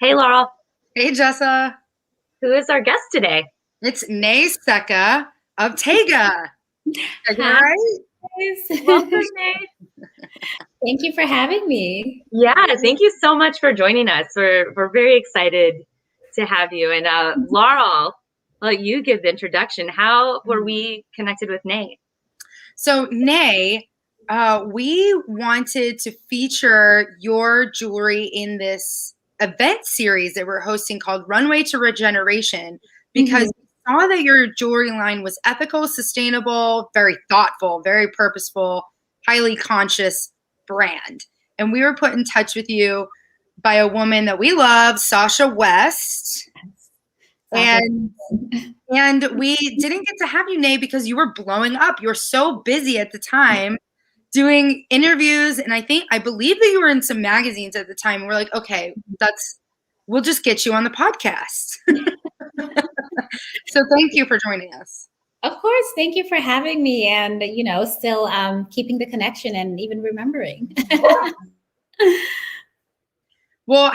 Hey, Laurel. Hey, Jessa. Who is our guest today? It's Secka of TEGAA. Did I get it Hi, right? Welcome, guys. Nate. Thank you for having me. Yeah, thank you so much for joining us. We're very excited to have you. And Laurel, well, you give the introduction. How were we connected with Nate? So, we wanted to feature your jewelry in this event series that we're hosting called Runway to Regeneration because we saw that your jewelry line was ethical, sustainable, very thoughtful, very purposeful, highly conscious brand. And we were put in touch with you by a woman that we love, Sasha West. And we didn't get to have you, Nay, because you were blowing up. You were so busy at the time doing interviews. And I believe that you were in some magazines at the time. We're like, okay, we'll just get you on the podcast. So thank you for joining us. Of course. Thank you for having me and, still keeping the connection and even remembering. Well,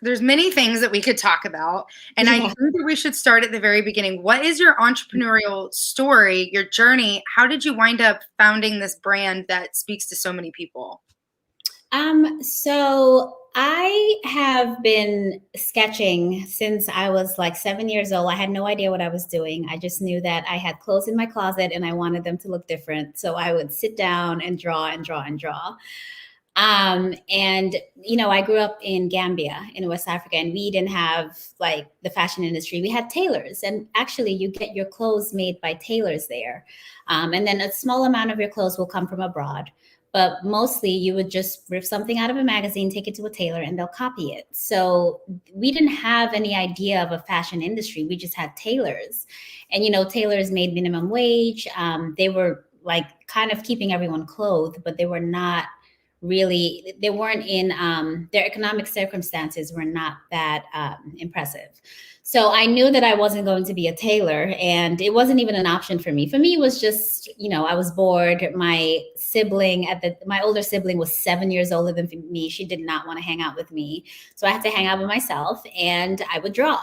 there's many things that we could talk about, and I think that we should start at the very beginning. What is your entrepreneurial story, your journey? How did you wind up founding this brand that speaks to so many people? So I have been sketching since I was like 7 years old. I had no idea what I was doing. I just knew that I had clothes in my closet and I wanted them to look different. So I would sit down and draw and draw and draw. I grew up in Gambia in West Africa, and we didn't have like the fashion industry. We had tailors, and actually you get your clothes made by tailors there. And then a small amount of your clothes will come from abroad, but mostly you would just rip something out of a magazine, take it to a tailor, and they'll copy it. So we didn't have any idea of a fashion industry. We just had tailors, and, tailors made minimum wage. They were like kind of keeping everyone clothed, but they were not really, they weren't in, their economic circumstances were not that impressive. So I knew that I wasn't going to be a tailor, and it wasn't even an option for me. For me, it was just, I was bored. My older sibling was 7 years older than me. She did not want to hang out with me. So I had to hang out with myself, and I would draw.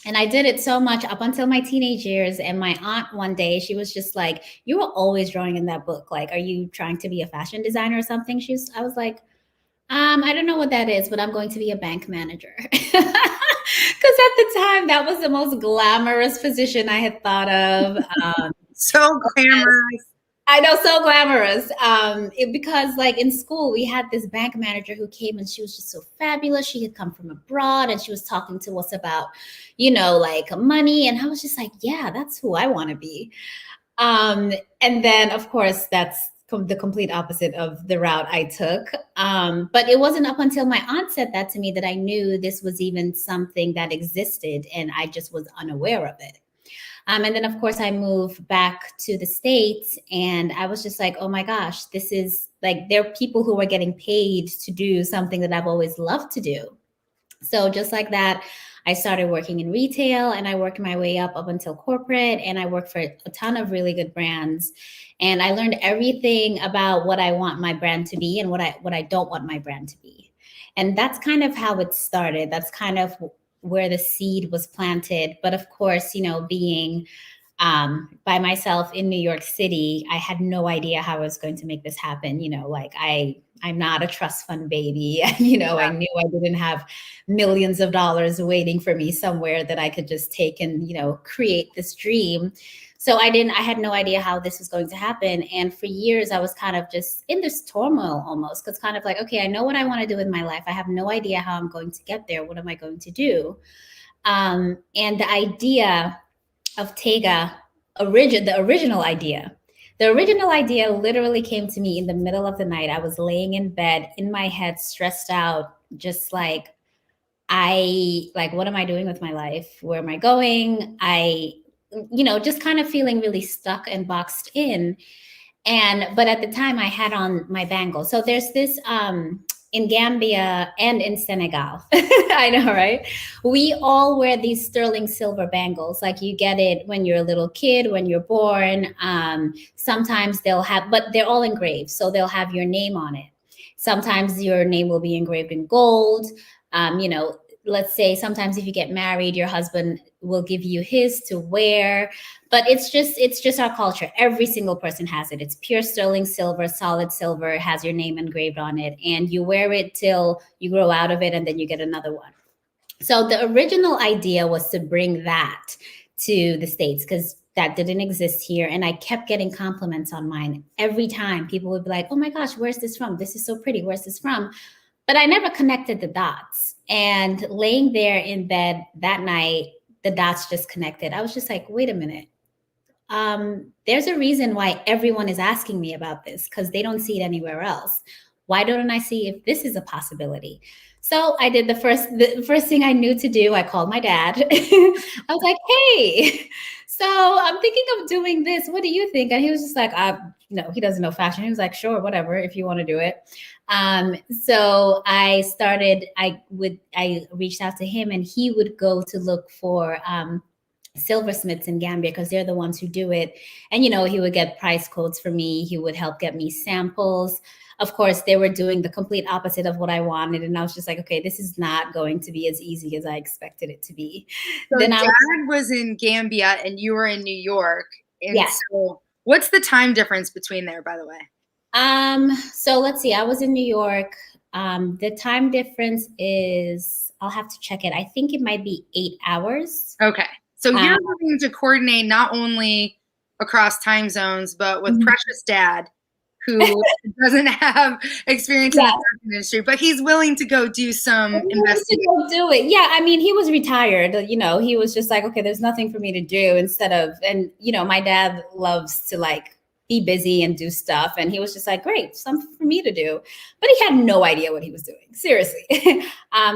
And I did it so much up until my teenage years. And my aunt one day, she was just like, "You were always drawing in that book. Like, are you trying to be a fashion designer or something?" I was like, I don't know what that is, but I'm going to be a bank manager. Because at the time, that was the most glamorous position I had thought of. So glamorous. I know, so glamorous. Because like in school, we had this bank manager who came, and she was just so fabulous. She had come from abroad, and she was talking to us about, like money. And I was just like, yeah, that's who I want to be. And then, of course, that's the complete opposite of the route I took. But it wasn't up until my aunt said that to me that I knew this was even something that existed, and I just was unaware of it. And then, of course, I moved back to the States, and I was just like, oh my gosh, this is like, there are people who are getting paid to do something that I've always loved to do. So just like that, I started working in retail, and I worked my way up until corporate, and I worked for a ton of really good brands. And I learned everything about what I want my brand to be and what I don't want my brand to be. And that's kind of how it started. That's kind of where the seed was planted. But of course, being by myself in New York City, I had no idea how I was going to make this happen. Like I'm not a trust fund baby. I knew I didn't have millions of dollars waiting for me somewhere that I could just take and, create this dream. So I had no idea how this was going to happen. And for years, I was kind of just in this turmoil almost, because kind of like, okay, I know what I want to do with my life. I have no idea how I'm going to get there. What am I going to do? And the idea of TEGAA, the original idea literally came to me in the middle of the night. I was laying in bed in my head, stressed out, just like, what am I doing with my life? Where am I going? Just kind of feeling really stuck and boxed in. But at the time I had on my bangle. So there's this, in Gambia and in Senegal, I know, right? We all wear these sterling silver bangles. Like you get it when you're a little kid, when you're born. Sometimes but they're all engraved. So they'll have your name on it. Sometimes your name will be engraved in gold. Let's say sometimes if you get married, your husband will give you his to wear. But it's just our culture. Every single person has it. It's pure sterling silver, solid silver, has your name engraved on it. And you wear it till you grow out of it, and then you get another one. So the original idea was to bring that to the States because that didn't exist here. And I kept getting compliments on mine every time. People would be like, oh my gosh, where's this from? This is so pretty. Where's this from? But I never connected the dots. And laying there in bed that night, the dots just connected. I was just like, wait a minute. There's a reason why everyone is asking me about this because they don't see it anywhere else. Why don't I see if this is a possibility? So I did the first thing I knew to do. I called my dad. I was like, hey, so I'm thinking of doing this. What do you think? And he was just like, no, he doesn't know fashion. He was like, sure, whatever, if you want to do it. So I reached out to him, and he would go to look for silversmiths in Gambia because they're the ones who do it. And, he would get price quotes for me. He would help get me samples. Of course, they were doing the complete opposite of what I wanted. And I was just like, okay, this is not going to be as easy as I expected it to be. So then Dad was in Gambia and you were in New York. And yes. So what's the time difference between there, by the way? So let's see. I was in New York. The time difference is, I'll have to check it. I think it might be 8 hours. Okay. So you're having to coordinate not only across time zones, but with Precious Dad, who doesn't have experience in the fashion industry, but he's willing to go do some investigation. Go do it. Yeah, I mean, he was retired. He was just like, okay, there's nothing for me to do and my dad loves to like be busy and do stuff. And he was just like, great, something for me to do. But he had no idea what he was doing. Seriously.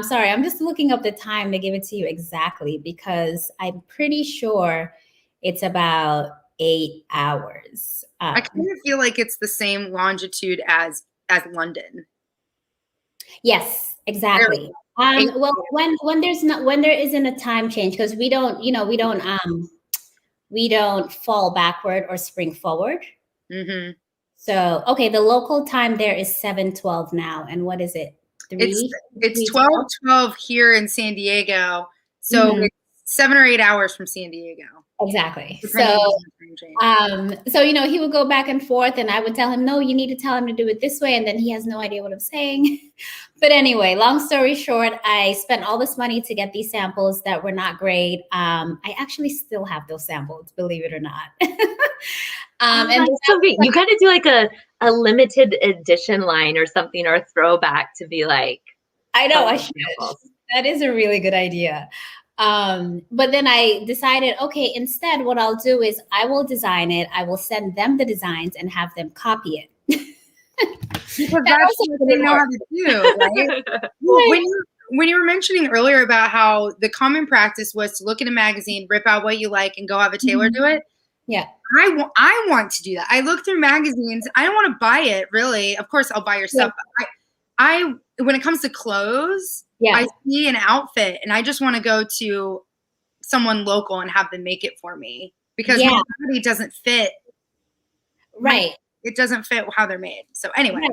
Sorry, I'm just looking up the time to give it to you exactly because I'm pretty sure it's about 8 hours. I kind of feel like it's the same longitude as London. Yes, exactly. Well, when there isn't a time change, because we don't fall backward or spring forward. Mm-hmm. So, okay, the local time there is 7:12 now, and what is it? It's 12:12 here in San Diego. So it's 7 or 8 hours from San Diego. Exactly. So he would go back and forth, and I would tell him, no, you need to tell him to do it this way. And then he has no idea what I'm saying. But anyway, long story short, I spent all this money to get these samples that were not great. I actually still have those samples, believe it or not. You got to do like a limited edition line or something, or a throwback to be like. I know, I should. That is a really good idea. But then I decided, okay, instead, what I'll do is I will design it. I will send them the designs and have them copy it. Because that's what they know how to do, right? When you were mentioning earlier about how the common practice was to look at a magazine, rip out what you like, and go have a tailor do it. Yeah. I want to do that. I look through magazines. I don't want to buy it, really. Of course, I'll buy your stuff. But I when it comes to clothes, I see an outfit and I just want to go to someone local and have them make it for me because my body doesn't fit. Right. It doesn't fit how they're made. So anyway. Right.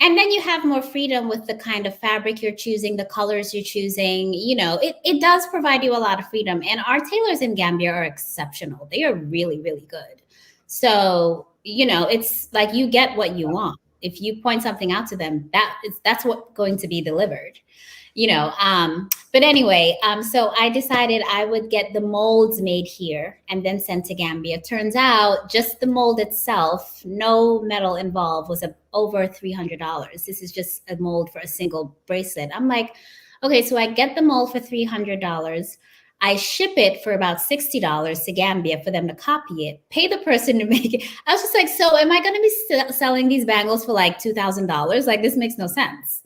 And then you have more freedom with the kind of fabric you're choosing, the colors you're choosing. It does provide you a lot of freedom. And our tailors in Gambia are exceptional. They are really, really good. So, it's like you get what you want. If you point something out to them, that's what's going to be delivered. But anyway, so I decided I would get the molds made here and then sent to Gambia. Turns out just the mold itself, no metal involved, was over $300. This is just a mold for a single bracelet. I'm like, okay, so I get the mold for $300. I ship it for about $60 to Gambia for them to copy it, pay the person to make it. I was just like, so am I going to be selling these bangles for like $2,000? Like, this makes no sense.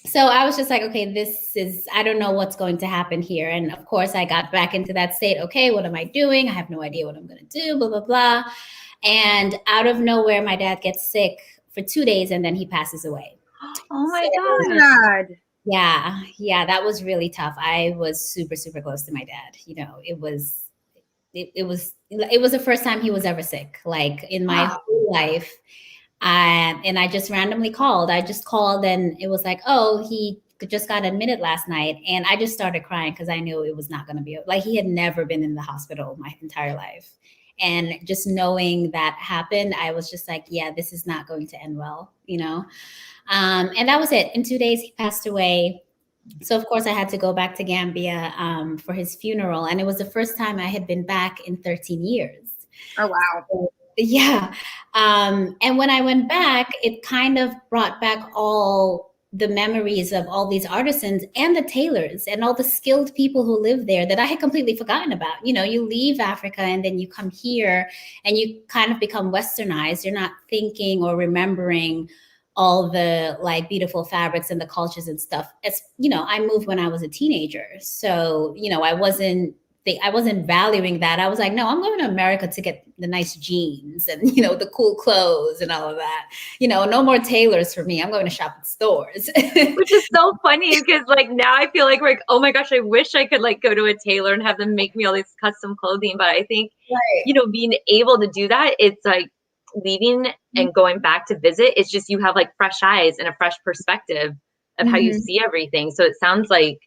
So I was just like, okay, I don't know what's going to happen here. And of course, I got back into that state. Okay, what am I doing? I have no idea what I'm going to do, blah, blah, blah. And out of nowhere, my dad gets sick for 2 days and then he passes away. Oh my God. Yeah, that was really tough. I was super, super close to my dad. It was the first time he was ever sick, like in my whole life. And I just randomly called. I just called and it was like, oh, he just got admitted last night. And I just started crying because I knew it was not going to be like he had never been in the hospital my entire life. And just knowing that happened, I was just like, yeah, this is not going to end well, you know? And that was it. In 2 days, he passed away. So, of course, I had to go back to Gambia for his funeral. And it was the first time I had been back in 13 years. Oh, wow. So, yeah. And when I went back, it kind of brought back all the memories of all these artisans and the tailors and all the skilled people who live there that I had completely forgotten about. You know, you leave Africa and then you come here and you kind of become westernized. You're not thinking or remembering all the like beautiful fabrics and the cultures and stuff. It's, you know, I moved when I was a teenager. So, you know, I wasn't valuing that. I was like, no, I'm going to America to get the nice jeans and, you know, the cool clothes and all of that. You know, no more tailors for me. I'm going to shop at stores. Which is so funny because like now I feel like we're like, oh my gosh, I wish I could like go to a tailor and have them make me all these custom clothing. But I think, you know, being able to do that, it's like leaving and going back to visit. It's just you have like fresh eyes and a fresh perspective of how you see everything. So it sounds like,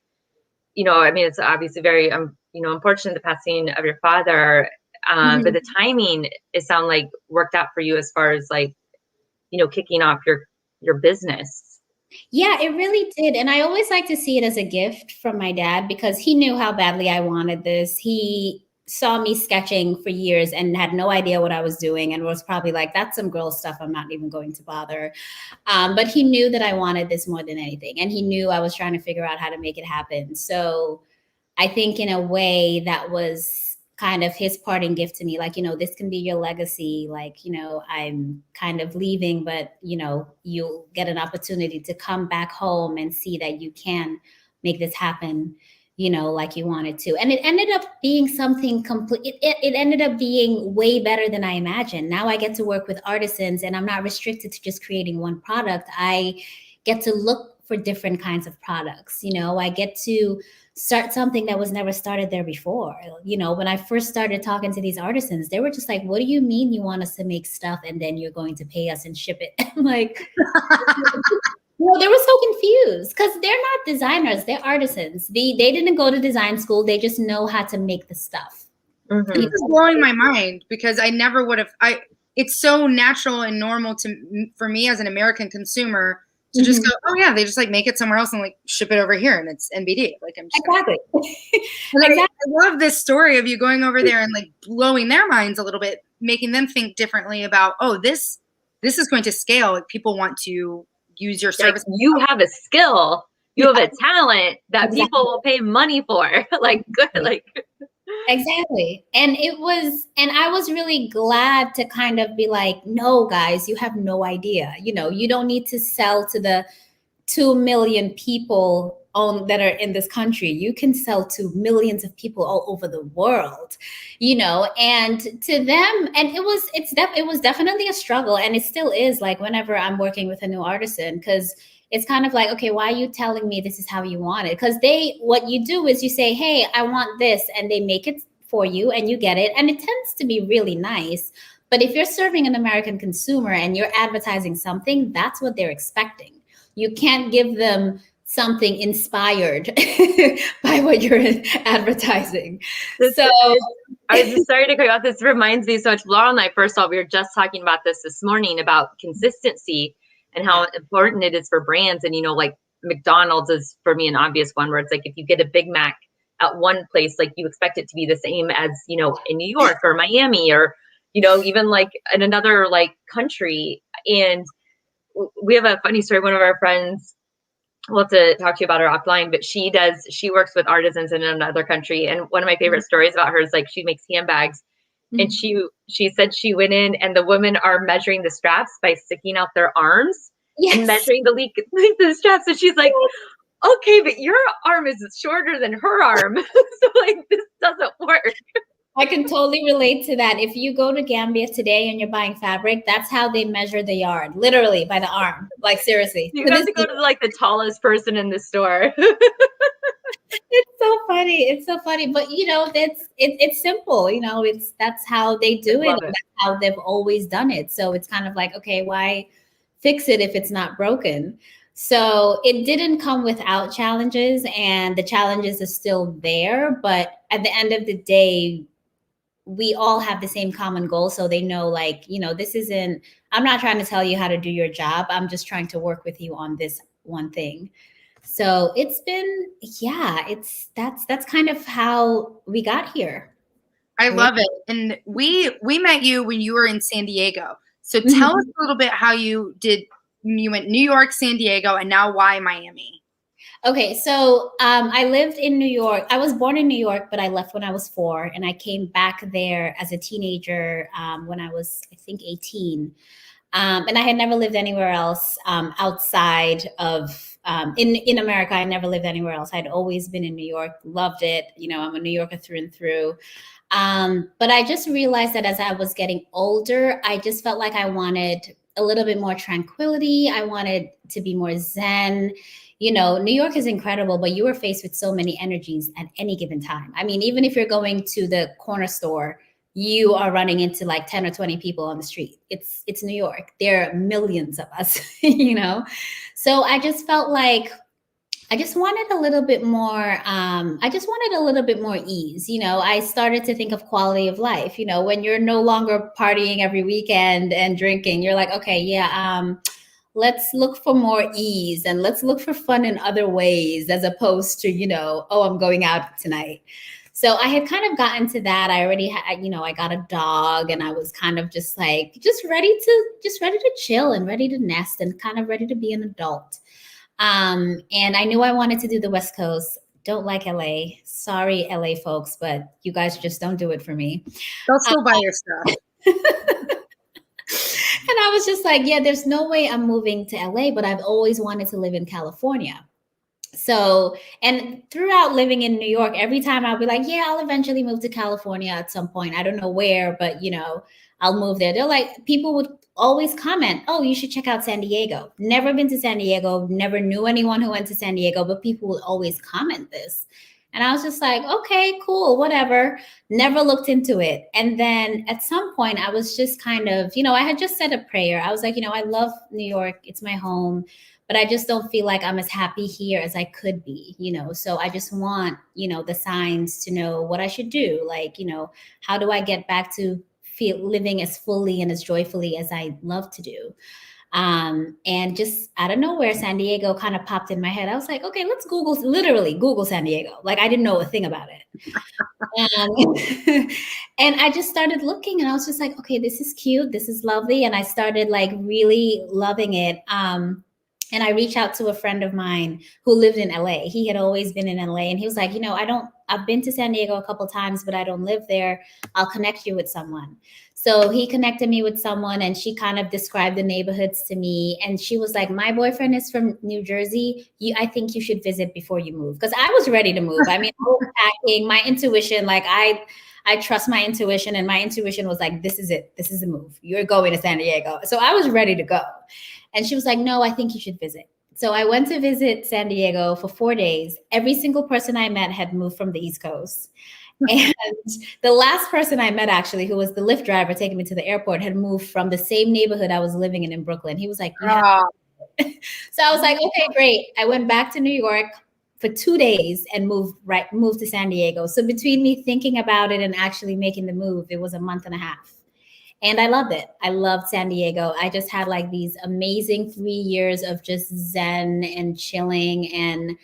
you know, I mean, it's obviously very, you know, unfortunate the passing of your father, but the timing, it sounds like worked out for you as far as like, you know, kicking off your business. Yeah, it really did. And I always like to see it as a gift from my dad because he knew how badly I wanted this. He saw me sketching for years and had no idea what I was doing and was probably like, that's some girl stuff. I'm not even going to bother. But he knew that I wanted this more than anything. And he knew I was trying to figure out how to make it happen. So I think in a way that was kind of his parting gift to me. Like, you know, this can be your legacy. Like, you know, I'm kind of leaving, but, you know, you'll get an opportunity to come back home and see that you can make this happen, you know, like you wanted to. And it ended up being something complete. It ended up being way better than I imagined. Now I get to work with artisans and I'm not restricted to just creating one product. I get to look for different kinds of products. You know, I get to start something that was never started there before. You know, when I first started talking to these artisans, they were just like, what do you mean you want us to make stuff and then you're going to pay us and ship it? I'm like, well, they were so confused because they're not designers, they're artisans. They didn't go to design school. They just know how to make the stuff. It's blowing my mind because I never would have, it's so natural and normal for me as an American consumer to just go, oh yeah, they just like make it somewhere else and like ship it over here and it's NBD. Like I'm just exactly. I love this story of you going over there and like blowing their minds a little bit, making them think differently about, oh, this is going to scale. Like people want to use your service. Like you have a skill, you have a talent that people will pay money for. Like good, like exactly. And I was really glad to kind of be like, no, guys, you have no idea. You know, you don't need to sell to the 2 million people that are in this country. You can sell to millions of people all over the world, you know, and to them, and it was definitely a struggle. And it still is, like whenever I'm working with a new artisan, because it's kind of like, okay, why are you telling me this is how you want it? Because what you do is you say, hey, I want this, and they make it for you and you get it. And it tends to be really nice. But if you're serving an American consumer and you're advertising something, that's what they're expecting. You can't give them something inspired by what you're advertising. I was just sorry to cut you off. This reminds me so much. Laura and I, first of all, we were just talking about this morning about consistency and how important it is for brands. And, you know, like McDonald's is for me an obvious one where it's like, if you get a Big Mac at one place, like you expect it to be the same as, you know, in New York or Miami or, you know, even like in another like country. And we have a funny story. One of our friends, we'll have to talk to you about her offline, but she works with artisans in another country. And one of my favorite stories about her is like, she makes handbags. And she said she went in and the women are measuring the straps by sticking out their arms and measuring the length of the straps. So she's like, okay, but your arm is shorter than her arm. So like, this doesn't work. I can totally relate to that. If you go to Gambia today and you're buying fabric, that's how they measure the yard, literally by the arm. Like seriously. You have to go to like the tallest person in the store. It's so funny. It's so funny. But it's simple. That's how they do it. Love And it. that's how they've always done it. So it's kind of like, okay, why fix it if it's not broken? So it didn't come without challenges, and the challenges are still there. But at the end of the day, we all have the same common goal. So they know, like, this isn't, I'm not trying to tell you how to do your job. I'm just trying to work with you on this one thing. So it's been, yeah, that's kind of how we got here. I love it. And we met you when you were in San Diego. So tell us a little bit how you went New York, San Diego, and now why Miami? Okay, so I lived in New York. I was born in New York, but I left when I was 4, and I came back there as a teenager when I was, I think, 18. And I had never lived anywhere else outside of in America. I never lived anywhere else. I'd always been in New York, loved it. I'm a New Yorker through and through. But I just realized that as I was getting older, I just felt like I wanted a little bit more tranquility. I wanted to be more zen. New York is incredible, but you are faced with so many energies at any given time. I mean, even if you're going to the corner store, you are running into like 10 or 20 people on the street. It's New York. There are millions of us, So I just felt like I just wanted a little bit more. I just wanted a little bit more ease. I started to think of quality of life. When you're no longer partying every weekend and drinking, you're like, okay, yeah, let's look for more ease and let's look for fun in other ways, as opposed to, oh, I'm going out tonight. So I had kind of gotten to that. I already had, I got a dog, and I was kind of just like, just ready to chill and ready to nest and kind of ready to be an adult. And I knew I wanted to do the West Coast. Don't like LA. Sorry, LA folks, but you guys just don't do it for me. They'll still buy your stuff. And I was just like, yeah, there's no way I'm moving to LA, but I've always wanted to live in California. So, and throughout living in New York, every time I'll be like, yeah, I'll eventually move to California at some point. I don't know where, but I'll move there. They're like, people would always comment, oh, you should check out San Diego. Never been to San Diego, never knew anyone who went to San Diego, but people would always comment this. And I was just like, okay, cool, whatever. Never looked into it. And then at some point, I was just kind of, I had just said a prayer. I was like, I love New York. It's my home. But I just don't feel like I'm as happy here as I could be, So I just want, the signs to know what I should do. Like, how do I get back to living as fully and as joyfully as I love to do? And just out of nowhere, San Diego kind of popped in my head. I was like, okay, let's literally Google San Diego. Like, I didn't know a thing about it. And I just started looking, and I was just like, okay, this is cute. This is lovely. And I started like really loving it. And I reached out to a friend of mine who lived in LA. He had always been in LA. And he was like, I've been to San Diego a couple of times, but I don't live there. I'll connect you with someone. So he connected me with someone, and she kind of described the neighborhoods to me. And she was like, my boyfriend is from New Jersey. I think you should visit before you move. Because I was ready to move. I mean, I was packing, my intuition, like I trust my intuition, and my intuition was like, this is it. This is the move. You're going to San Diego. So I was ready to go. And she was like, no, I think you should visit. So I went to visit San Diego for 4 days. Every single person I met had moved from the East Coast. And the last person I met, actually, who was the Lyft driver taking me to the airport, had moved from the same neighborhood I was living in Brooklyn. He was like, yeah. So I was like, okay, great. I went back to New York for 2 days and moved to San Diego. So between me thinking about it and actually making the move, it was a month and a half. And I loved it. I loved San Diego. I just had like these amazing 3 years of just zen and chilling. And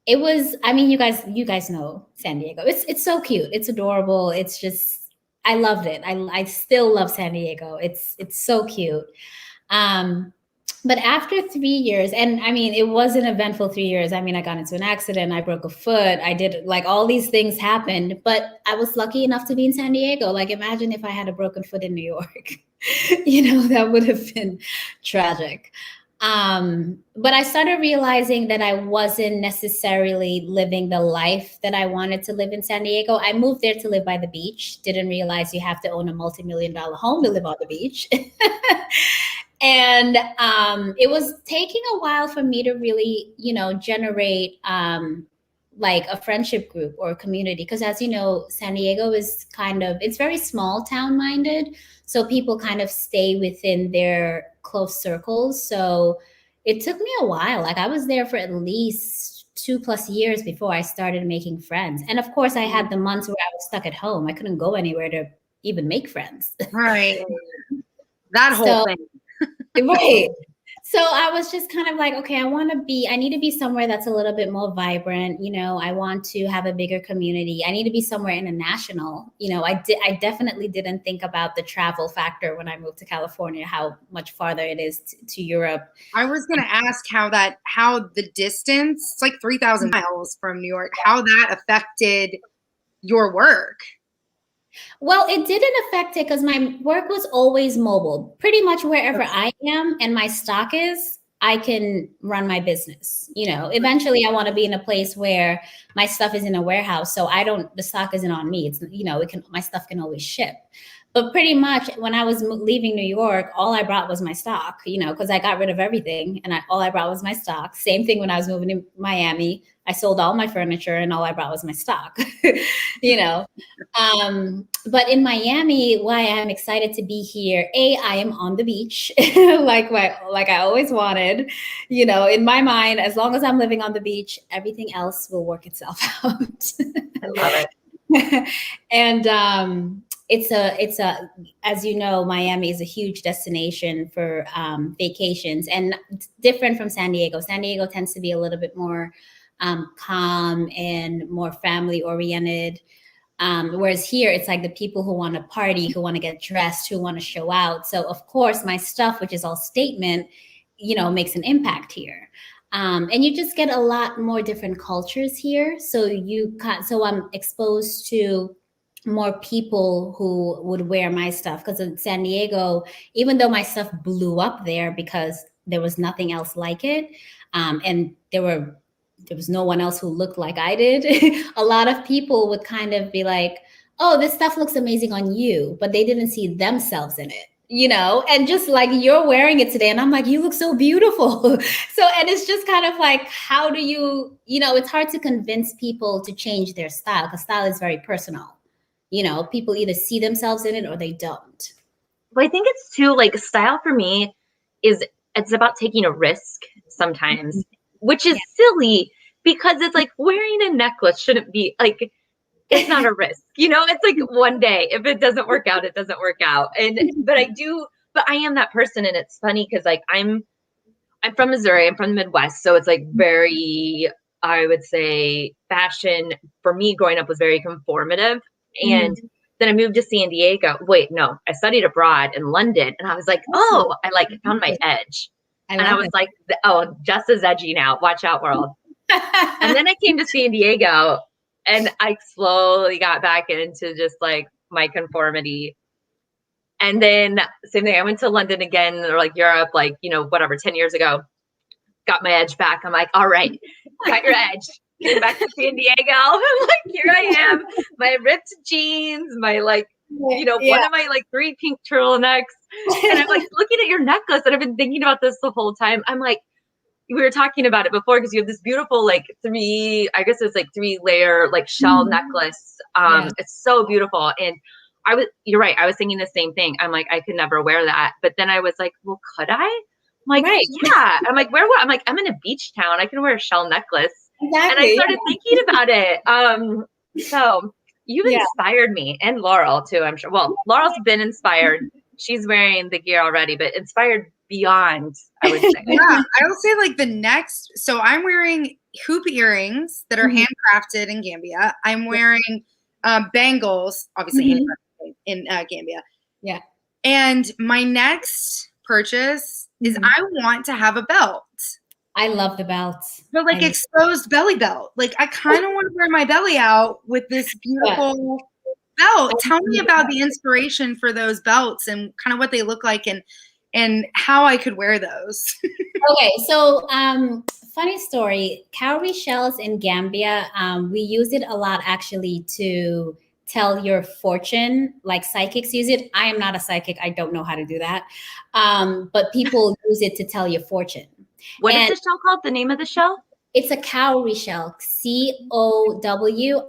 it was, I mean, you guys know San Diego. It's so cute. It's adorable. It's just, I loved it. I still love San Diego. It's so cute. But after 3 years, and I mean, it was an eventful 3 years. I mean, I got into an accident. I broke a foot. I did, like, all these things happened, but I was lucky enough to be in San Diego. Like, imagine if I had a broken foot in New York, that would have been tragic. But I started realizing that I wasn't necessarily living the life that I wanted to live in San Diego. I moved there to live by the beach. Didn't realize you have to own a multi-million-dollar home to live on the beach. And it was taking a while for me to really, generate like a friendship group or a community. Because as you know, San Diego is it's very small town minded. So people kind of stay within their close circles. So it took me a while. Like I was there for at least 2+ years before I started making friends. And of course I had the months where I was stuck at home. I couldn't go anywhere to even make friends. Right. That whole thing. Right. So I was just kind of like, okay, I need to be somewhere that's a little bit more vibrant. I want to have a bigger community. I need to be somewhere international. I definitely didn't think about the travel factor when I moved to California, how much farther it is to Europe. I was going to ask how the distance, it's like 3,000 miles from New York, how that affected your work. Well, it didn't affect it because my work was always mobile. Pretty much wherever I am and my stock is, I can run my business. Eventually I want to be in a place where my stuff is in a warehouse. So the stock isn't on me. It's, my stuff can always ship. But pretty much when I was leaving New York, all I brought was my stock, because I got rid of everything and all I brought was my stock. Same thing when I was moving to Miami. I sold all my furniture and all I brought was my stock, But in Miami, why I'm excited to be here, I am on the beach like I always wanted, in my mind, as long as I'm living on the beach, everything else will work itself out. I love it. And, it's a, as you know, Miami is a huge destination for vacations and different from San Diego. San Diego tends to be a little bit more calm and more family oriented. Whereas here, it's like the people who want to party, who want to get dressed, who want to show out. So of course, my stuff, which is all statement, makes an impact here. And you just get a lot more different cultures here. So I'm exposed to more people who would wear my stuff, because in San Diego, even though my stuff blew up there because there was nothing else like it, and there was no one else who looked like I did, a lot of people would kind of be like, oh, this stuff looks amazing on you, but they didn't see themselves in it, and just like, you're wearing it today. And I'm like, you look so beautiful. And it's just kind of like, how do you, it's hard to convince people to change their style, because style is very personal. People either see themselves in it or they don't. But I think it's too, like, style for me it's about taking a risk sometimes, which is silly, because it's like wearing a necklace shouldn't be like, it's not a risk, it's like one day, if it doesn't work out, it doesn't work out. But I am that person. And it's funny because like, I'm from Missouri, I'm from the Midwest. So it's like very, I would say fashion for me growing up was very conformative. And then I moved to San Diego. Wait, no, I studied abroad in London, and I was like, oh, I like found my edge. I was like, oh, just as edgy now. Watch out, world. And then I came to San Diego, and I slowly got back into just like my conformity. And then same thing, I went to London again, or like Europe, like, 10 years ago, got my edge back. I'm like, all right, got your edge. Came back to San Diego. I'm like, here I am, my ripped jeans, my like, one of my like 3 pink turtlenecks. And I'm like looking at your necklace, and I've been thinking about this the whole time. I'm like, we were talking about it before, because you have this beautiful like 3-layer like shell necklace. It's so beautiful. And you're right, I was thinking the same thing. I'm like, I could never wear that. But then I was like, well, could I? I'm like, right. Yeah. I'm like, where? I'm like, I'm in a beach town, I can wear a shell necklace. Exactly. And I started thinking about it. So you've inspired me, and Laurel too, I'm sure. Well, Laurel's been inspired. She's wearing the gear already, but inspired beyond, I would say. Yeah, I will say like the next. So I'm wearing hoop earrings that are handcrafted in Gambia. I'm wearing bangles, obviously handcrafted in Gambia. Yeah. And my next purchase is I want to have a belt. I love the belts. But like exposed belly belt. Like I kind of want to wear my belly out with this beautiful belt. Tell me about the inspiration for those belts and kind of what they look like and how I could wear those. Okay, so funny story. Cowrie shells in Gambia, we use it a lot actually to tell your fortune, like psychics use it. I am not a psychic. I don't know how to do that. But people use it to tell your fortune. What is the shell called? The name of the shell? It's a cowrie shell,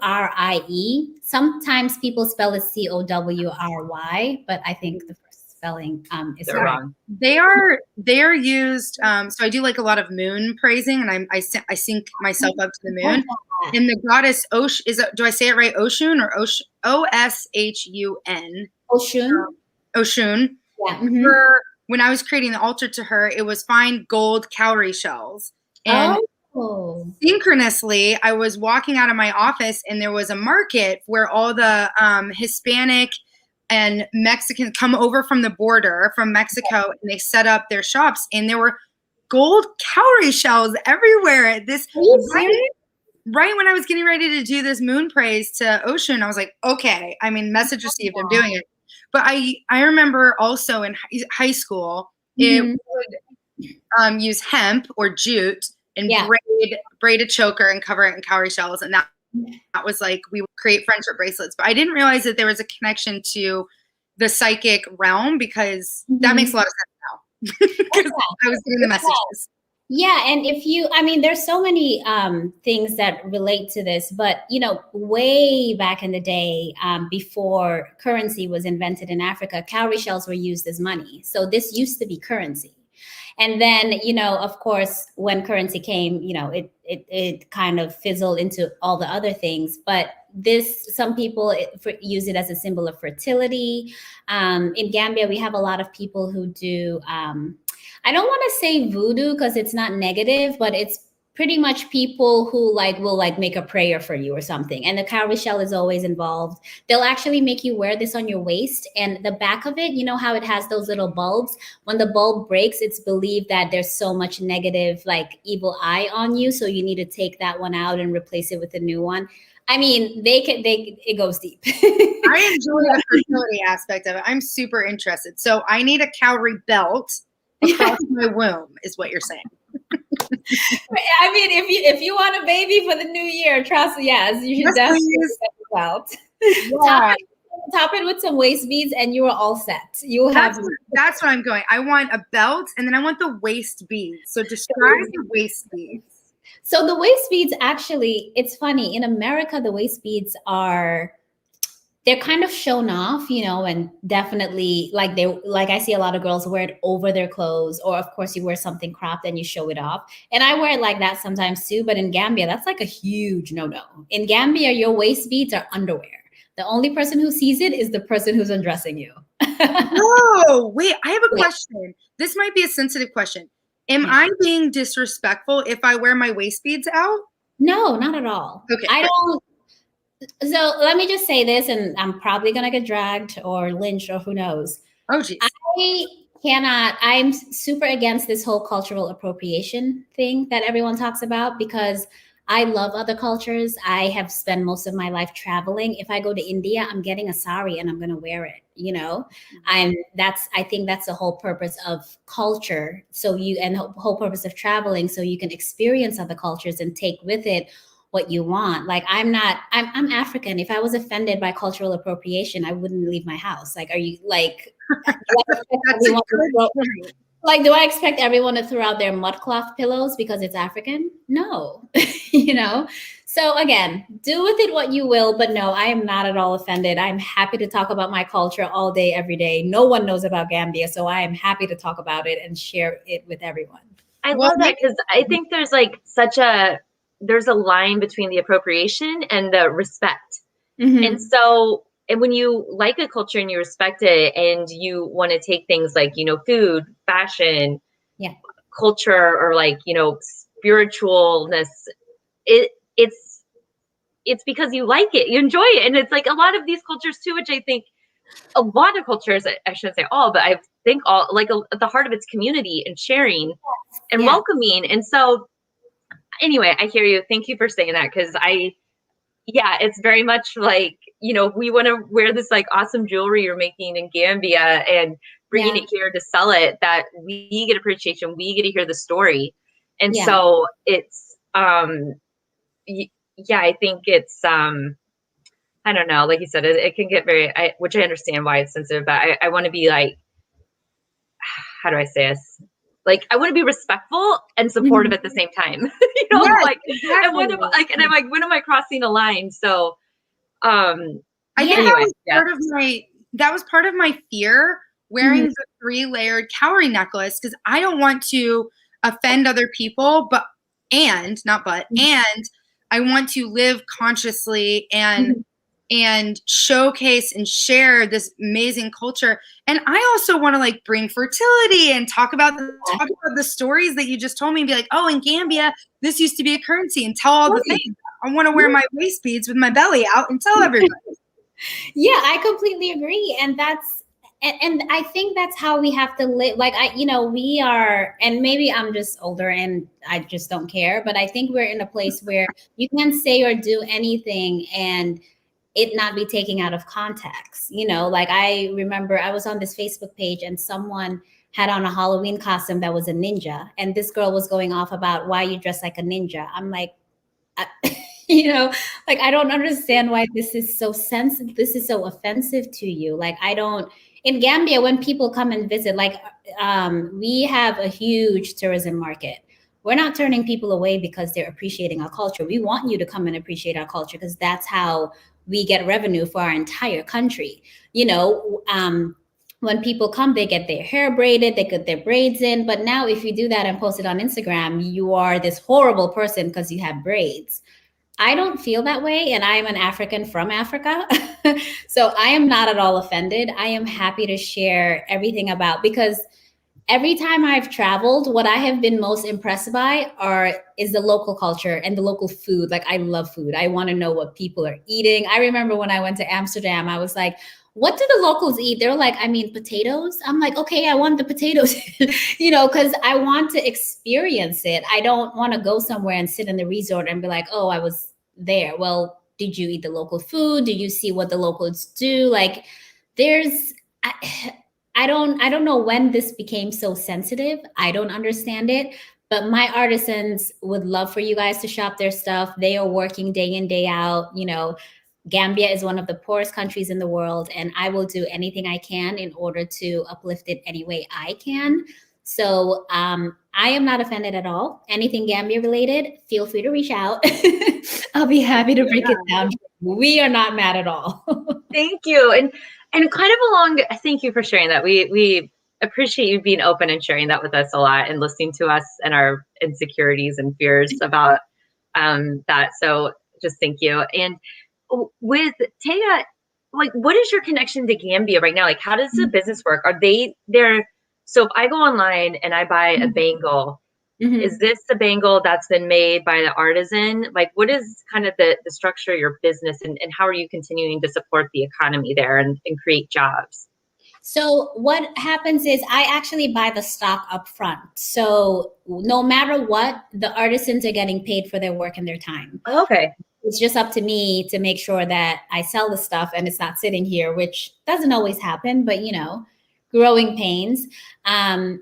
Cowrie. Sometimes people spell it Cowry, but I think the first spelling is They're correct. wrong. They are used. So I do like a lot of moon praising, and I sync myself up to the moon. And the goddess Osh do I say it right? Oshun or Oshun? Oshun. Oshun. Yeah. When I was creating the altar to her, it was fine gold cowrie shells. And synchronously, I was walking out of my office, and there was a market where all the Hispanic and Mexicans come over from the border from Mexico, and they set up their shops, and there were gold cowrie shells everywhere. Right when I was getting ready to do this moon praise to Ocean, I was like, okay, I mean, message received, I'm doing it. But I remember also in high school, it would use hemp or jute and braid a choker and cover it in cowrie shells. And that was like, we would create friendship bracelets. But I didn't realize that there was a connection to the psychic realm, because that makes a lot of sense now. Because I was getting the messages. Yeah, and there's so many things that relate to this, but way back in the day, before currency was invented in Africa, cowrie shells were used as money. So this used to be currency. And then, of course, when currency came, it kind of fizzled into all the other things. But some people use it as a symbol of fertility. In Gambia, we have a lot of people who do, I don't want to say voodoo because it's not negative, but it's pretty much people who will make a prayer for you or something. And the cowrie shell is always involved. They'll actually make you wear this on your waist, and the back of it, how it has those little bulbs. When the bulb breaks, it's believed that there's so much negative, evil eye on you. So you need to take that one out and replace it with a new one. I mean, it goes deep. I enjoy the fertility aspect of it. I'm super interested. So I need a cowrie belt across my womb, is what you're saying. I mean, if you want a baby for the new year, trust me, yes, you should definitely get a belt. Yeah. Top it with some waist beads, and you are all set. That's what I'm going. I want a belt, and then I want the waist beads. So describe the waist beads. So the waist beads, actually, it's funny. In America, the waist beads they're kind of shown off, and definitely I see a lot of girls wear it over their clothes, or of course you wear something cropped and you show it off. And I wear it like that sometimes too. But in Gambia, that's a huge no-no. In Gambia, your waist beads are underwear. The only person who sees it is the person who's undressing you. Oh, wait, I have a question. This might be a sensitive question. Am I being disrespectful if I wear my waist beads out? No, not at all. Okay. I don't. So let me just say this, and I'm probably going to get dragged or lynched or who knows. Oh, geez. I'm super against this whole cultural appropriation thing that everyone talks about, because I love other cultures. I have spent most of my life traveling. If I go to India, I'm getting a sari and I'm going to wear it, I think that's the whole purpose of culture. And the whole purpose of traveling, so you can experience other cultures and take with it what you want. I'm African. If I was offended by cultural appropriation, I wouldn't leave my house. Do I expect everyone to throw out their mudcloth pillows because it's African? No, So again, do with it what you will, but no, I am not at all offended. I'm happy to talk about my culture all day, every day. No one knows about Gambia, so I am happy to talk about it and share it with everyone. I love that, because I think there's there's a line between the appropriation and the respect. And so, and when you like a culture and you respect it, and you want to take things like, food, fashion, culture, or spiritualness, it's because you like it, you enjoy it. And it's a lot of these cultures too, which I think a lot of cultures, I shouldn't say all, but I think all, at the heart of its community and sharing and welcoming. And so anyway, I hear you. Thank you for saying that, because it's very much we want to wear this awesome jewelry you're making in Gambia and bringing it here to sell it, that we get appreciation, we get to hear the story. And so it's, I think it's, I don't know, like you said, it can get which I understand why it's sensitive, but I want to be how do I say this? like I want to be respectful and supportive at the same time. You know, Yes, like exactly. and I'm like, when am I crossing a line? So I think anyway, that was part of my fear wearing the 3-layered cowrie necklace, because I don't want to offend other people, and I want to live consciously and showcase and share this amazing culture. And I also want to like bring fertility and talk about the stories that you just told me and be like, oh, in Gambia, this used to be a currency, and tell all the things. I want to wear my waist beads with my belly out and tell everybody. Yeah, I completely agree. And I think that's how we have to live. Like, we are, and maybe I'm just older and I just don't care, but I think we're in a place where you can say or do anything and it not be taken out of context. Like I remember I was on this Facebook page and someone had on a Halloween costume that was a ninja. And this girl was going off about why you dress like a ninja. I'm like, like, I don't understand why this is so sensitive. This is so offensive to you. Like, in Gambia, when people come and visit, like, we have a huge tourism market. We're not turning people away because they're appreciating our culture. We want you to come and appreciate our culture because that's how we get revenue for our entire country. When people come, they get their hair braided, they get their braids in. But now if you do that and post it on Instagram, you are this horrible person because you have braids. I don't feel that way. And I am an African from Africa. So I am not at all offended. I am happy to share everything because every time I've traveled, what I have been most impressed by is the local culture and the local food. Like, I love food. I want to know what people are eating. I remember when I went to Amsterdam, I was like, what do the locals eat? They're like, potatoes. I'm like, okay, I want the potatoes, because I want to experience it. I don't want to go somewhere and sit in the resort and be like, oh, I was there. Well, did you eat the local food? Did you see what the locals do? Like, I don't know when this became so sensitive. I don't understand it. But my artisans would love for you guys to shop their stuff. They are working day in, day out. Gambia is one of the poorest countries in the world, and I will do anything I can in order to uplift it any way I can. So I am not offended at all. Anything Gambia related, feel free to reach out. I'll be happy to break it down. We are not mad at all. Thank you. And kind of thank you for sharing that. We appreciate you being open and sharing that with us a lot and listening to us and our insecurities and fears about that. So just thank you. And with TEGAA, like, what is your connection to Gambia right now? Like, how does the business work? Are they there? So if I go online and I buy a bangle, is this the bangle that's been made by the artisan? Like, what is kind of the structure of your business, and how are you continuing to support the economy there and create jobs? So what happens is I actually buy the stock up front. So no matter what, the artisans are getting paid for their work and their time. Okay. It's just up to me to make sure that I sell the stuff and it's not sitting here, which doesn't always happen, but growing pains. And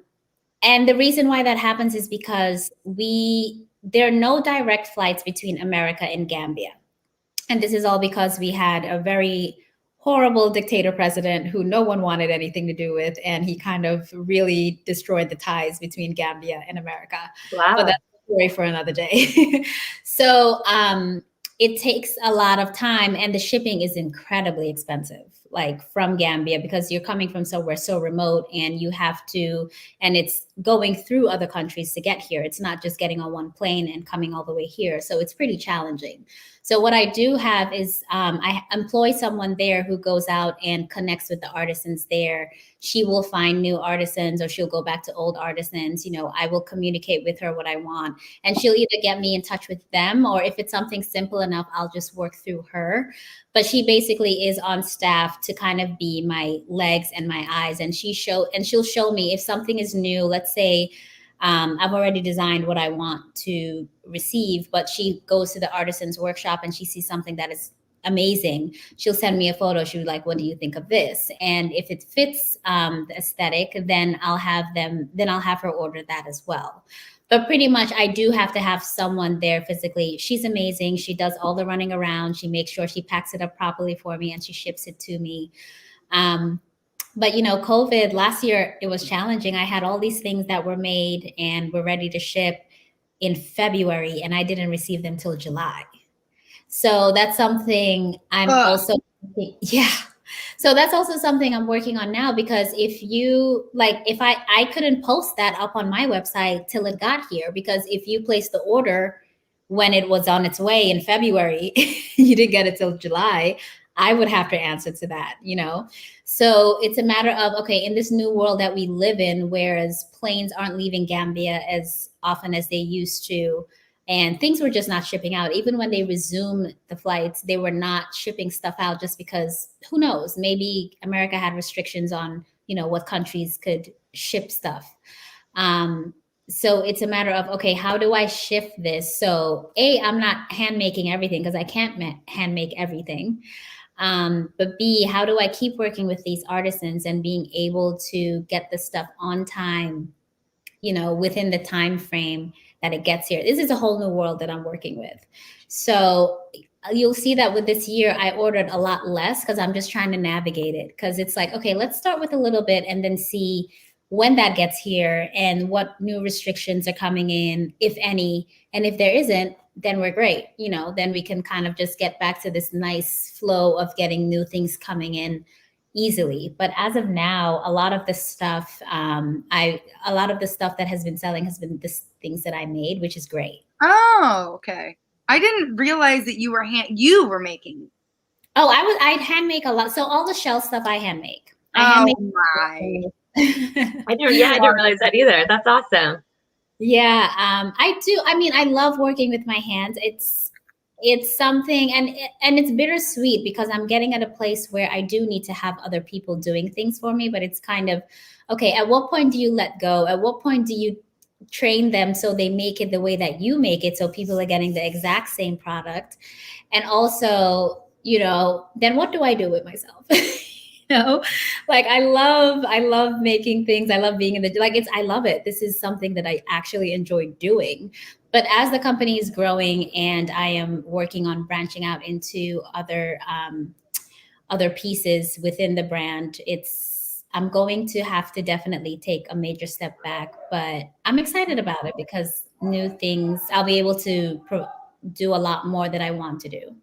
the reason why that happens is because there are no direct flights between America and Gambia. And this is all because we had a very horrible dictator president who no one wanted anything to do with. And he kind of really destroyed the ties between Gambia and America. Wow. But that's a story for another day. So it takes a lot of time, and the shipping is incredibly expensive, like from Gambia, because you're coming from somewhere so remote and and it's going through other countries to get here. It's not just getting on one plane and coming all the way here. So it's pretty challenging. So what I do have is I employ someone there who goes out and connects with the artisans there. She will find new artisans, or she'll go back to old artisans. I will communicate with her what I want, and she'll either get me in touch with them, or if it's something simple enough, I'll just work through her. But she basically is on staff to kind of be my legs and my eyes, and she'll show me if something is new. Let's say I've already designed what I want to receive, but she goes to the artisan's workshop and she sees something that is amazing. She'll send me a photo. She'll be like, what do you think of this? And if it fits the aesthetic, then I'll have her order that as well. But pretty much I do have to have someone there physically. She's amazing. She does all the running around. She makes sure she packs it up properly for me and she ships it to me. But COVID last year, it was challenging. I had all these things that were made and were ready to ship in February, and I didn't receive them till July. So that's something I'm also, yeah. So that's also something I'm working on now, because if I couldn't post that up on my website till it got here, because if you placed the order when it was on its way in February, you didn't get it till July, I would have to answer to that, So it's a matter of, okay, in this new world that we live in, whereas planes aren't leaving Gambia as often as they used to, and things were just not shipping out. Even when they resumed the flights, they were not shipping stuff out, just because, who knows, maybe America had restrictions on, what countries could ship stuff. So it's a matter of, okay, how do I shift this? So I'm not hand making everything, because I can't hand make everything. But B, how do I keep working with these artisans and being able to get the stuff on time, within the time frame that it gets here? This is a whole new world that I'm working with. So you'll see that with this year, I ordered a lot less, because I'm just trying to navigate it. Because it's like, okay, let's start with a little bit and then see when that gets here and what new restrictions are coming in, if any. And if there isn't, then we're great. Then we can kind of just get back to this nice flow of getting new things coming in easily. But as of now, a lot of the stuff, a lot of the stuff that has been selling has been the things that I made, which is great. Oh, okay. I didn't realize that you were making. Oh, I'd hand make a lot. So all the shell stuff I hand make. My. I didn't realize that either. That's awesome. Yeah, I do. I mean, I love working with my hands. It's something, and it's bittersweet, because I'm getting at a place where I do need to have other people doing things for me. But it's kind of, okay, at what point do you let go? At what point do you train them so they make it the way that you make it, so people are getting the exact same product? And also, then what do I do with myself? Like I love making things. I love being in I love it. This is something that I actually enjoy doing. But as the company is growing and I am working on branching out into other pieces within the brand, I'm going to have to definitely take a major step back. But I'm excited about it, because new things, I'll be able to do a lot more that I want to do.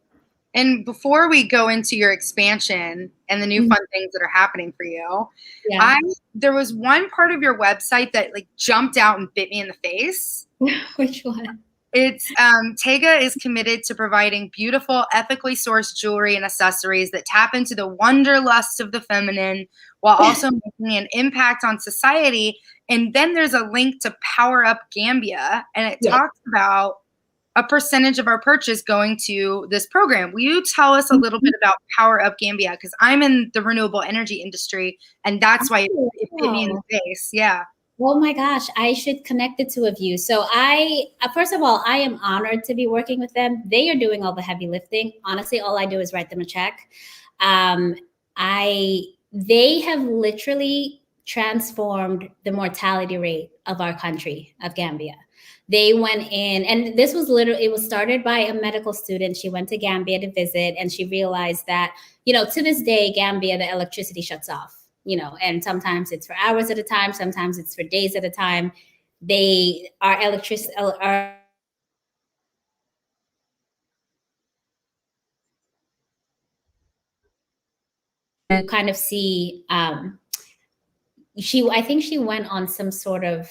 And before we go into your expansion and the new fun things that are happening for you, there was one part of your website that jumped out and bit me in the face. Which one? It's TEGAA is committed to providing beautiful, ethically sourced jewelry and accessories that tap into the wanderlust of the feminine, while also making an impact on society. And then there's a link to Power Up Gambia, and it talks about a percentage of our purchase going to this program. Will you tell us a little bit about Power Up Gambia? Because I'm in the renewable energy industry, and that's why it bit me in the face. Yeah. Oh my gosh, I should connect the two of you. So first of all, I am honored to be working with them. They are doing all the heavy lifting. Honestly, all I do is write them a check. They have literally transformed the mortality rate of our country, of Gambia. They went in, and this was it was started by a medical student. She went to Gambia to visit, and she realized that, to this day, Gambia, the electricity shuts off, and sometimes it's for hours at a time, sometimes it's for days at a time. Our electricity, kind of see, I think she went on some sort of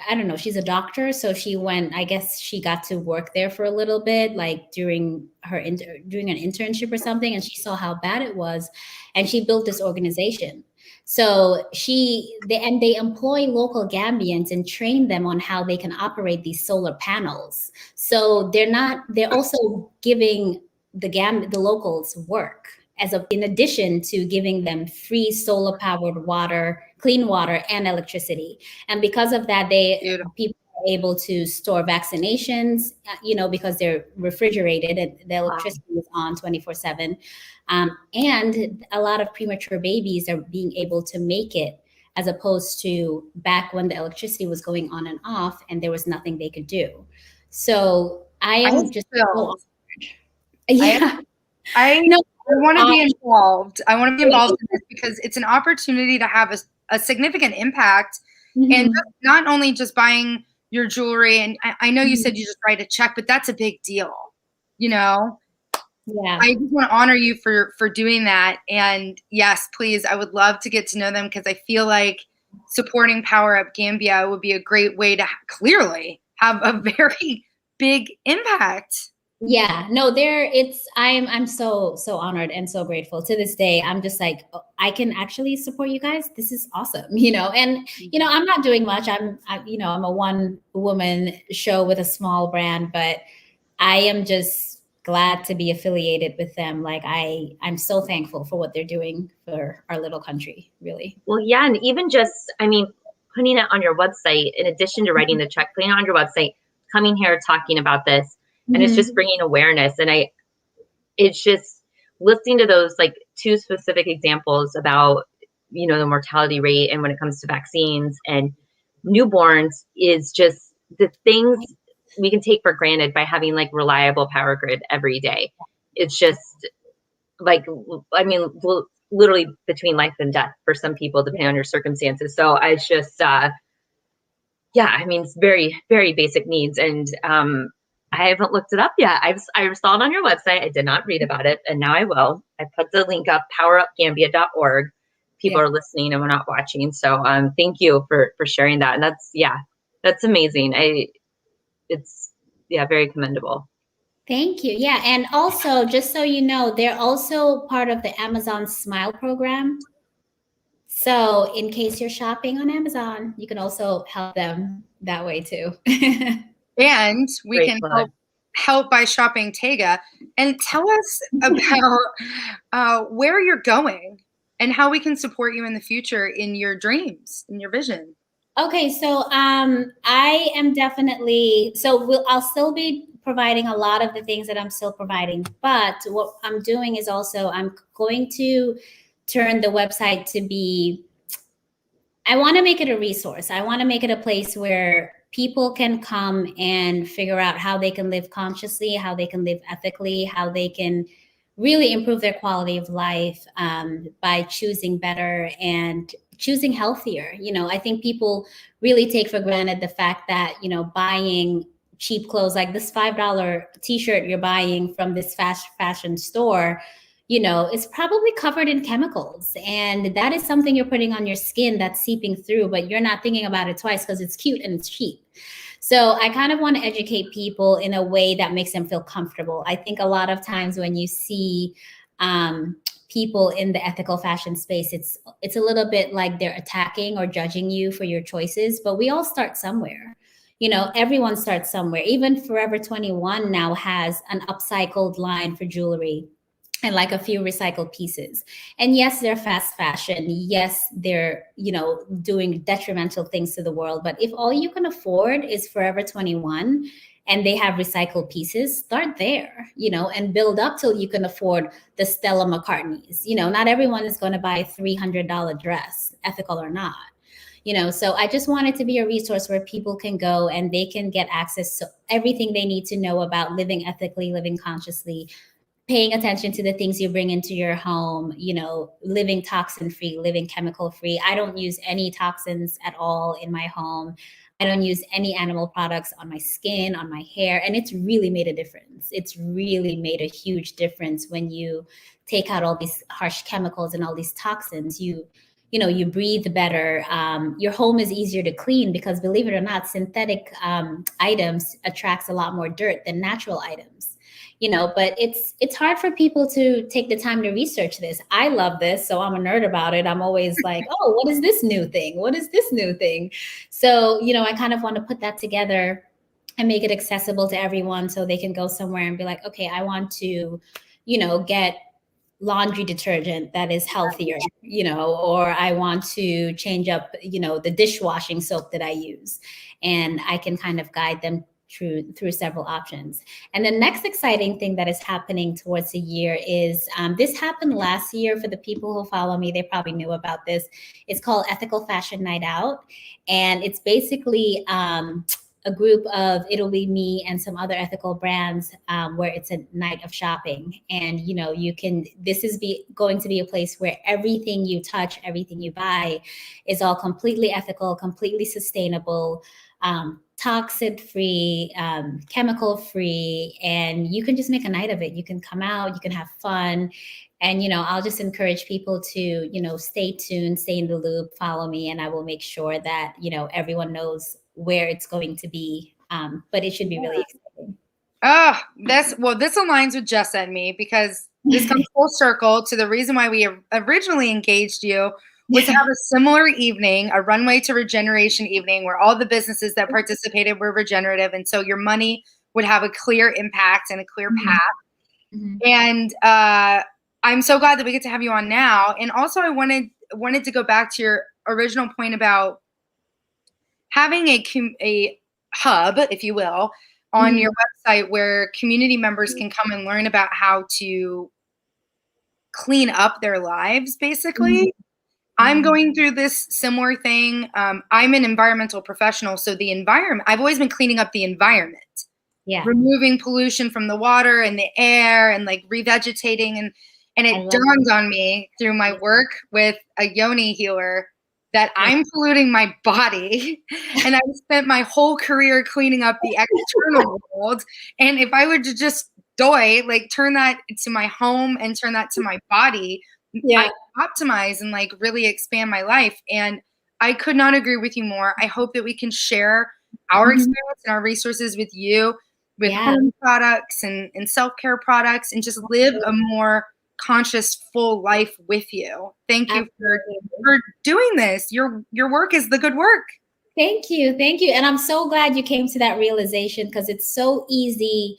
I don't know, she's a doctor. So I guess she got to work there for a little bit, during an internship or something. And she saw how bad it was. And she built this organization. So they employ local Gambians and train them on how they can operate these solar panels. So they're also giving the locals work, in addition to giving them free solar powered water, clean water, and electricity. And because of that, people are able to store vaccinations, because they're refrigerated and the electricity is on 24/7. And a lot of premature babies are being able to make it, as opposed to back when the electricity was going on and off and there was nothing they could do. So I am just so honored. Yeah. No, want to be involved. I want to be involved in this because it's an opportunity to have a significant impact, and not only just buying your jewelry. And I know you said you just write a check, but that's a big deal, you know? Yeah. I just want to honor you for doing that. And yes, please, I would love to get to know them because I feel like supporting Power Up Gambia would be a great way to clearly have a very big impact. Yeah, no, I'm so honored and so grateful. To this day, I'm just like, oh, I can actually support you guys. This is awesome, and I'm not doing much. I'm a one woman show with a small brand, but I am just glad to be affiliated with them. Like I'm so thankful for what they're doing for our little country, really. Well, yeah, and even just, putting it on your website, in addition to writing the check, putting it on your website, coming here talking about this, and it's just bringing awareness. And it's just listening to those like two specific examples about, the mortality rate and when it comes to vaccines and newborns is just the things we can take for granted by having like reliable power grid every day. It's just like, literally between life and death for some people, depending on your circumstances. So it's just, it's very, very basic needs. And I haven't looked it up yet. I saw it on your website. I did not read about it, and now I will. I put the link up, powerupgambia.org. People are listening and we're not watching. So thank you for sharing that. And that's amazing. It's very commendable. Thank you. Yeah. And also, just so you know, they're also part of the Amazon Smile program. So in case you're shopping on Amazon, you can also help them that way too. And we can help by shopping TEGAA. And tell us about where you're going and how we can support you in the future in your dreams, in your vision. Okay, so I am definitely, I'll still be providing a lot of the things that I'm still providing, but what I'm doing is also I'm going to turn the website to be, I want to make it a resource. I want to make it a place where people can come and figure out how they can live consciously, how they can live ethically, how they can really improve their quality of life by choosing better and choosing healthier. I think people really take for granted the fact that, buying cheap clothes, like this $5 t-shirt you're buying from this fast fashion store, it's probably covered in chemicals. And that is something you're putting on your skin that's seeping through, but you're not thinking about it twice because it's cute and it's cheap. So I kind of want to educate people in a way that makes them feel comfortable. I think a lot of times when you see people in the ethical fashion space, it's a little bit like they're attacking or judging you for your choices, but we all start somewhere. Everyone starts somewhere. Even Forever 21 now has an upcycled line for jewelry and like a few recycled pieces. And yes, they're fast fashion. Yes, they're, doing detrimental things to the world. But if all you can afford is Forever 21 and they have recycled pieces, start there, and build up till you can afford the Stella McCartneys. Not everyone is going to buy a $300 dress, ethical or not. So I just want it to be a resource where people can go and they can get access to everything they need to know about living ethically, living consciously, paying attention to the things you bring into your home, living toxin-free, living chemical-free. I don't use any toxins at all in my home. I don't use any animal products on my skin, on my hair, and it's really made a difference. It's really made a huge difference when you take out all these harsh chemicals and all these toxins. You breathe better. Your home is easier to clean because, believe it or not, synthetic items attracts a lot more dirt than natural items. But it's hard for people to take the time to research this. I love this, so I'm a nerd about it. I'm always like, oh, what is this new thing? What is this new thing? So, I kind of want to put that together and make it accessible to everyone so they can go somewhere and be like, okay, I want to, get laundry detergent that is healthier, or I want to change up, the dishwashing soap that I use. And I can kind of guide them through several options. And the next exciting thing that is happening towards the year is, this happened last year. For the people who follow me, they probably knew about this. It's called Ethical Fashion Night Out. And it's basically a a group of, it'll be me and some other ethical brands, where it's a night of shopping. And, you know, this is going to be a place where everything you touch, everything you buy is all completely ethical, completely sustainable, toxin free, chemical free, and you can just make a night of it. You can come out, you can have fun. And, you know, I'll just encourage people to, you know, stay tuned, stay in the loop, follow me, and I will make sure that, you know, everyone knows where it's going to be. But it should be really exciting. Oh, this aligns with Jessa and me, because this comes full circle to the reason why we originally engaged you was to have a similar evening, a runway to regeneration evening, where all the businesses that participated were regenerative. And so your money would have a clear impact and a clear path. Mm-hmm. And I'm so glad that we get to have you on now. And also I wanted to go back to your original point about having a hub, if you will, on mm-hmm. your website where community members can come and learn about how to clean up their lives, basically. Mm-hmm. I'm going through this similar thing. I'm an environmental professional, so the environment, I've always been cleaning up the environment. Yeah. Removing pollution from the water and the air and like revegetating. And it dawned on me through my work with a yoni healer that I'm polluting my body. And I spent my whole career cleaning up the external world. And if I were to just turn that to my home and turn that to my body, I optimize and like really expand my life. And I could not agree with you more. I hope that we can share our experience and our resources with you, with home products and self-care products, and just live a more conscious, full life with you. Thank you for doing this. Your work is the good work. Thank you. Thank you. And I'm so glad you came to that realization, because it's so easy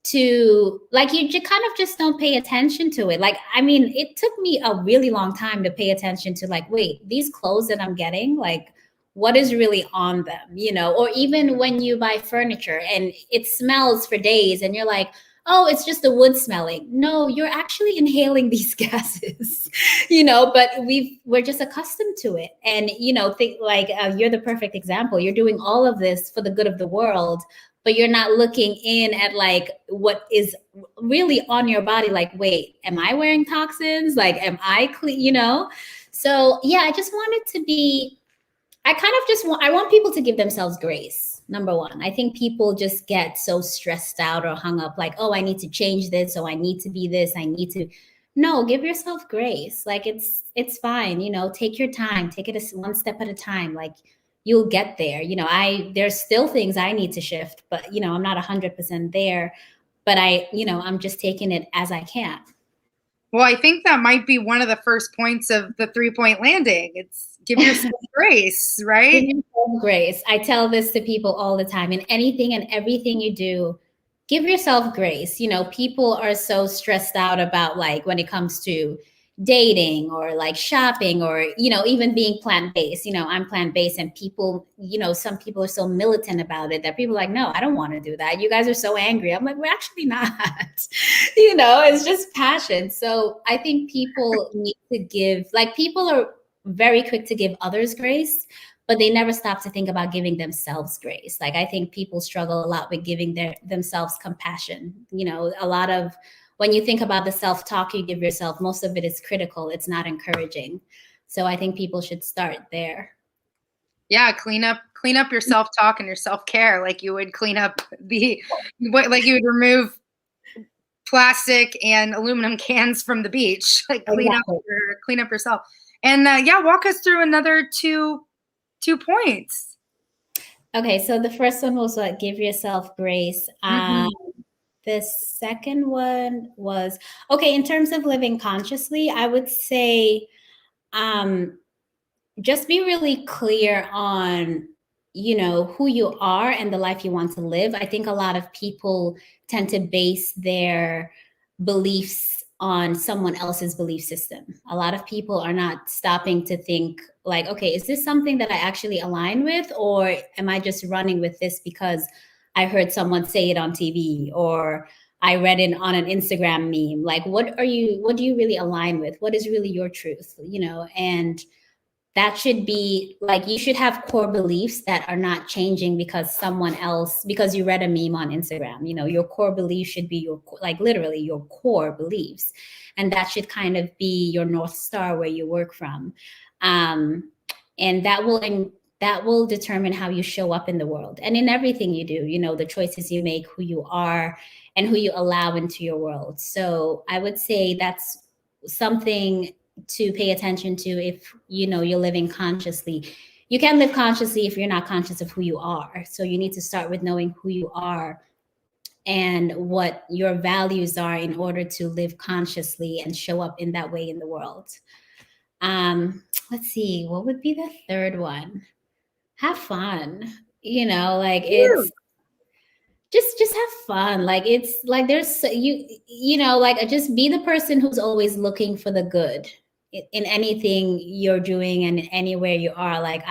to, like, you kind of just don't pay attention to it. Like, I mean, it took me a really long time to pay attention to, like, wait, these clothes that I'm getting, like, what is really on them, you know? Or even when you buy furniture and it smells for days and you're like, oh, it's just the wood smelling. No, you're actually inhaling these gases, you know, but we're just accustomed to it. And, you know, think like you're the perfect example. You're doing all of this for the good of the world, but you're not looking in at like what is really on your body. Like, wait, am I wearing toxins? Like, am I clean, you know? So yeah, I just wanted to be, I want people to give themselves grace. Number one, I think people just get so stressed out or hung up like, oh, I need to change this. Oh, I need to be this. No, give yourself grace. Like it's fine. You know, take your time, take it one step at a time. Like you'll get there. You know, there's still things I need to shift, but you know, I'm not 100% there, but I'm just taking it as I can. Well, I think that might be one of the first points of the 3-point landing. It's give yourself grace, right? Give yourself grace. I tell this to people all the time. In anything and everything you do, give yourself grace. You know, people are so stressed out about like when it comes to dating or like shopping or, you know, even being plant-based. You know, I'm plant-based and people, you know, some people are so militant about it that people are like, no, I don't want to do that. You guys are so angry. I'm like, we're actually not. You know, it's just passion. So I think people need to give, like people are very quick to give others grace, but they never stop to think about giving themselves grace. Like I think people struggle a lot with giving themselves compassion. You know, a lot of when you think about the self-talk you give yourself, most of it is critical. It's not encouraging. So I think people should start there. Yeah, clean up your self-talk and your self-care, like you would clean up like you would remove plastic and aluminum cans from the beach. Like clean up yourself. And walk us through another two points. Okay, so the first one was give yourself grace. The second one was, okay, in terms of living consciously, I would say just be really clear on, you know, who you are and the life you want to live. I think a lot of people tend to base their beliefs on someone else's belief system. A lot of people are not stopping to think like, okay, is this something that I actually align with? Or am I just running with this because I heard someone say it on TV or I read it on an Instagram meme? Like, what do you really align with? What is really your truth? You know, and that should be like, you should have core beliefs that are not changing because because you read a meme on Instagram. You know, your core beliefs should be like literally your core beliefs. And that should kind of be your North Star where you work from. And that will determine how you show up in the world and in everything you do, you know, the choices you make, who you are, and who you allow into your world. So I would say that's something to pay attention to if, you know, you're living consciously. You can't live consciously if you're not conscious of who you are. So you need to start with knowing who you are and what your values are in order to live consciously and show up in that way in the world. Let's see, what would be the third one? Have fun. You know, like it's just have fun. Like it's like there's you know, like just be the person who's always looking for the good in anything you're doing and anywhere you are. Like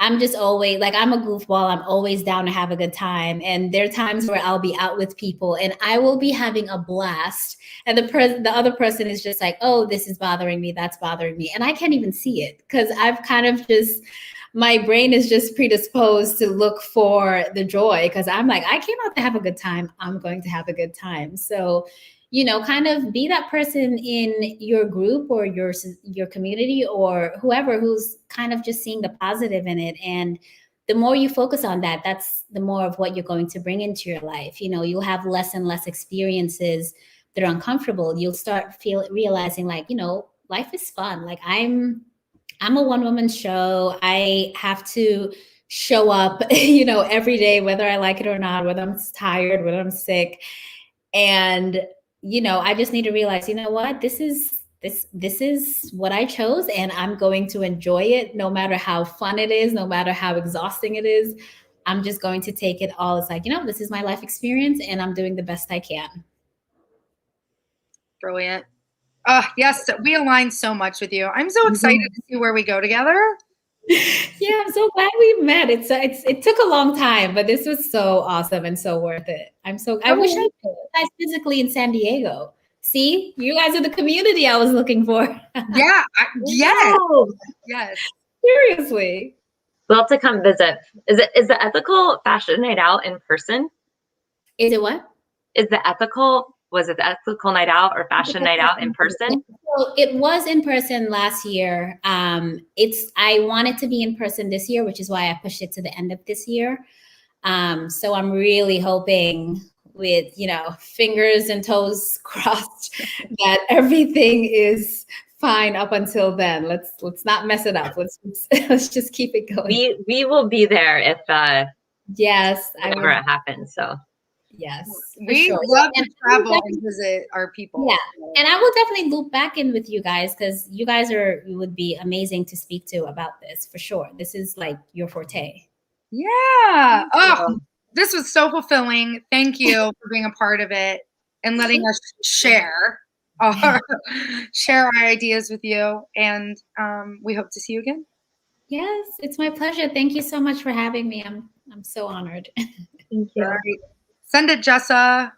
I'm just always like, I'm a goofball. I'm always down to have a good time. And there are times where I'll be out with people and I will be having a blast. And the other person is just like, oh, this is bothering me. That's bothering me. And I can't even see it because I've kind of just, my brain is just predisposed to look for the joy because I'm like, I came out to have a good time. I'm going to have a good time. So, you know, kind of be that person in your group or your community or whoever who's kind of just seeing the positive in it. And the more you focus on that, that's the more of what you're going to bring into your life. You know, you'll have less and less experiences that are uncomfortable. You'll start realizing like, you know, life is fun. Like I'm a one-woman show. I have to show up, you know, every day, whether I like it or not, whether I'm tired, whether I'm sick. And you know, I just need to realize, you know what, this is what I chose and I'm going to enjoy it no matter how fun it is, no matter how exhausting it is. I'm just going to take it all as like, you know, this is my life experience and I'm doing the best I can. Brilliant. Yes, we align so much with you. I'm so excited to see where we go together. Yeah, I'm so glad we met. It took a long time, but this was so awesome and so worth it. I wish I met you guys physically in San Diego. See, you guys are the community I was looking for. Yeah, yes. Seriously. We'll have to come visit. Is the ethical fashion night out in person? Is it what? Was it the ethical night out or fashion night out in person? So it was in person last year. I wanted to be in person this year, which is why I pushed it to the end of this year. So I'm really hoping with, you know, fingers and toes crossed that everything is fine up until then. Let's not mess it up. Let's just keep it going. We will be there if yes, whenever it happens. So yes, we love to travel and visit our people. Yeah, and I will definitely loop back in with you guys because you guys would be amazing to speak to about this for sure. This is like your forte. Yeah. Oh, this was so fulfilling. Thank you for being a part of it and letting us share our ideas with you. And we hope to see you again. Yes, it's my pleasure. Thank you so much for having me. I'm so honored. thank you. All right. Send it, Jessa.